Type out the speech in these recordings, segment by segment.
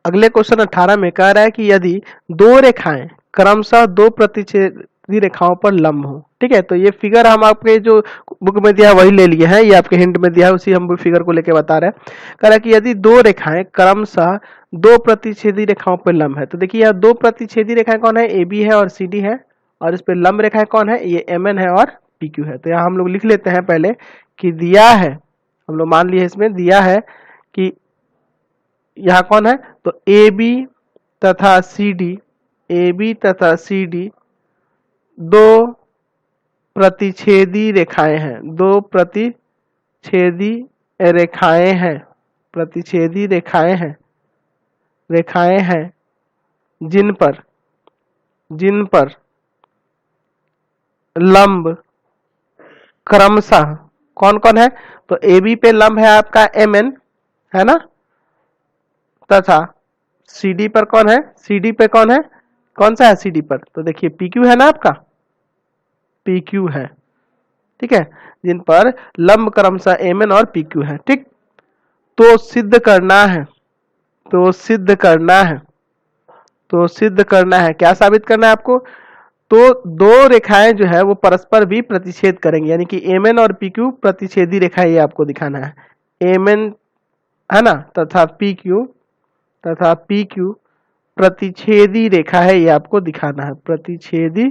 अगले क्वेश्चन 18 में कह रहा है कि यदि दो रेखाएं क्रमशः दो प्रतिच्छेदी रेखाओं पर लंब हो, ठीक है। तो ये फिगर हम आपके जो बुक में दिया है वही ले लिए हैं, ये आपके हिंट में दिया है, उसी हम फिगर को लेके बता रहे हैं। कह रहा है कि यदि दो रेखाएं क्रमशः दो प्रतिच्छेदी रेखाओं पर लंब है, तो देखिए यहाँ दो प्रतिच्छेदी रेखाएं कौन है, ए बी है और सी डी है, और इस पे लंब रेखाएं कौन है, ये एम एन है और पी क्यू है। तो यहाँ हम लोग लिख लेते हैं पहले कि दिया है, हम लोग मान लिए इसमें दिया है कि यहाँ कौन है, तो ए बी तथा सी डी, ए बी तथा सी डी दो प्रतिच्छेदी रेखाएं हैं, दो प्रतिच्छेदी रेखाएं हैं, प्रतिच्छेदी रेखाएं हैं, रेखाएं हैं जिन पर लंब क्रमशः कौन कौन है, तो ए बी पे लंब है आपका एम एन, है ना, तथा सी डी पर कौन है, सी डी पे कौन है, कौन सा है सी डी पर, तो देखिए पी क्यू है ना आपका, पी क्यू है, ठीक है, जिन पर लंब क्रमशः एम एन और पी क्यू है, ठीक। तो सिद्ध करना है, तो सिद्ध करना है, तो सिद्ध करना है, क्या साबित करना है आपको, तो दो रेखाएं जो है वो परस्पर भी प्रतिच्छेद करेंगे, यानी कि एम एन और पी क्यू प्रतिच्छेदी रेखा, ये आपको दिखाना है, एम एन है ना तथा पी क्यू प्रतिच्छेदी रेखा है, ये आपको दिखाना है, प्रतिच्छेदी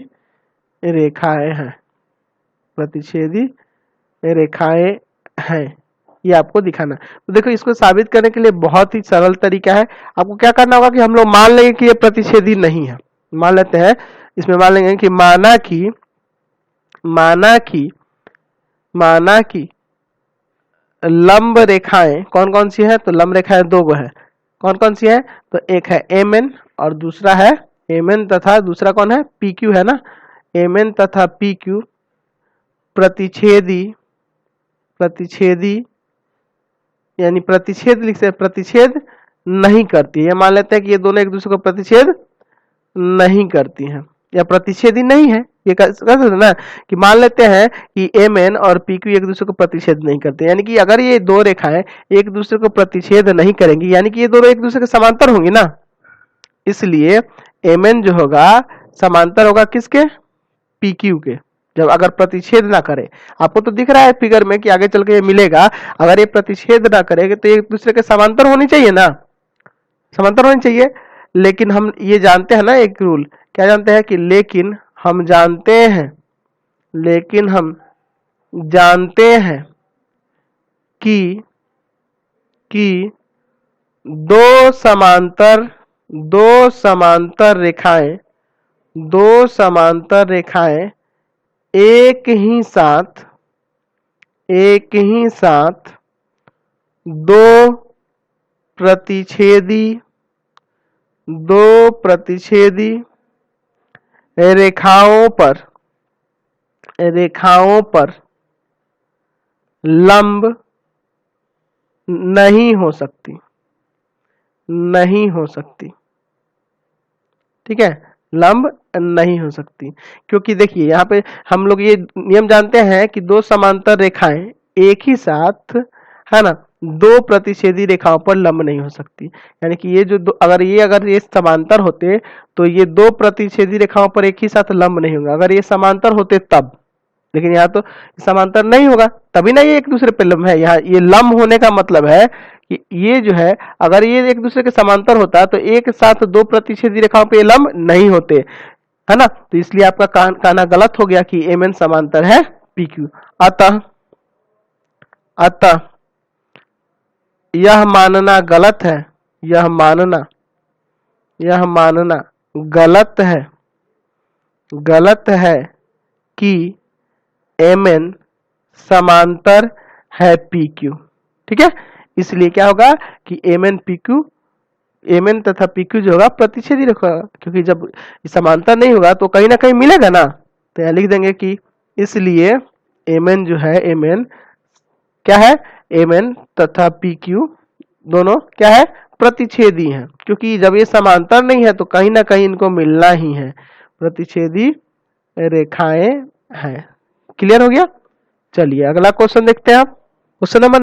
रेखाएं हैं, प्रतिच्छेदी रेखाएं हैं, ये आपको दिखाना है। तो देखो इसको साबित करने के लिए बहुत ही सरल तरीका है, आपको क्या करना होगा कि हम लोग मान लेंगे कि ये प्रतिच्छेदी नहीं है, मान लेते हैं इसमें, मान लेंगे कि माना की लंब रेखाएं कौन कौन सी है, तो लंब रेखाएं दो गो है, कौन कौन सी है, तो एक है एम एन और दूसरा है एम एन तथा दूसरा कौन है, पी क्यू है ना, एम एन तथा पी क्यू प्रतिच्छेदी यानी प्रतिच्छेद लिख सकते, प्रतिच्छेद नहीं करती है, मान लेते हैं कि ये दोनों एक दूसरे को प्रतिच्छेद नहीं करती हैं या प्रतिच्छेदी नहीं है, ये कर सकते ना कि मान लेते हैं कि एम एन और पी क्यू एक दूसरे को प्रतिच्छेद नहीं करते, यानी कि अगर ये दो रेखाएं एक दूसरे को प्रतिच्छेद नहीं करेंगी, यानी कि ये दोनों एक दूसरे के समांतर होंगी ना, इसलिए एम एन जो होगा समांतर होगा किसके, पी क्यू के, जब अगर प्रतिच्छेद ना करे। आपको तो दिख रहा है फिगर में कि आगे चल के ये मिलेगा, अगर ये प्रतिच्छेद ना करेगा तो एक दूसरे के समांतर होनी चाहिए ना, समांतर होनी चाहिए, लेकिन हम ये जानते हैं ना एक रूल, क्या जानते हैं कि लेकिन हम जानते हैं कि दो समांतर रेखाएं एक ही साथ दो प्रतिच्छेदी रेखाओं पर लंब नहीं हो सकती, ठीक है, लंब नहीं हो सकती, क्योंकि देखिए यहाँ पे हम लोग ये नियम जानते हैं कि दो समांतर रेखाएं एक ही साथ, है ना, दो प्रतिच्छेदी रेखाओं पर लंब नहीं हो सकती, यानी कि ये जो अगर ये समांतर होते तो ये दो प्रतिच्छेदी रेखाओं पर एक ही साथ लंब नहीं होगा, अगर ये समांतर होते तब, लेकिन यहाँ तो समांतर नहीं होगा तभी ना ये एक दूसरे पे लंब है। यहाँ ये लंब होने का मतलब है कि ये जो है अगर ये एक दूसरे के समांतर होता तो एक साथ दो प्रतिच्छेदी रेखाओं पे लंब नहीं होते, है ना, तो इसलिए आपका कहना गलत हो गया कि एम एन समांतर है पी क्यू। अतः यह मानना गलत है, यह मानना गलत है कि एम एन समांतर है पी क्यू, ठीक है, इसलिए क्या होगा कि एम एन तथा पी क्यू जो होगा प्रतिच्छेदी रेखा, क्योंकि जब समांतर नहीं होगा तो कहीं ना कहीं मिलेगा ना, तो यहां लिख देंगे कि इसलिए एम एन जो है, एम एन क्या है, एम एन तथा पी क्यू दोनों क्या है, प्रतिच्छेदी हैं, क्योंकि जब ये समांतर नहीं है तो कहीं ना कहीं इनको मिलना ही है, प्रतिच्छेदी रेखाएं हैं। क्लियर हो गया, चलिए अगला क्वेश्चन देखते हैं आप, क्वेश्चन नंबर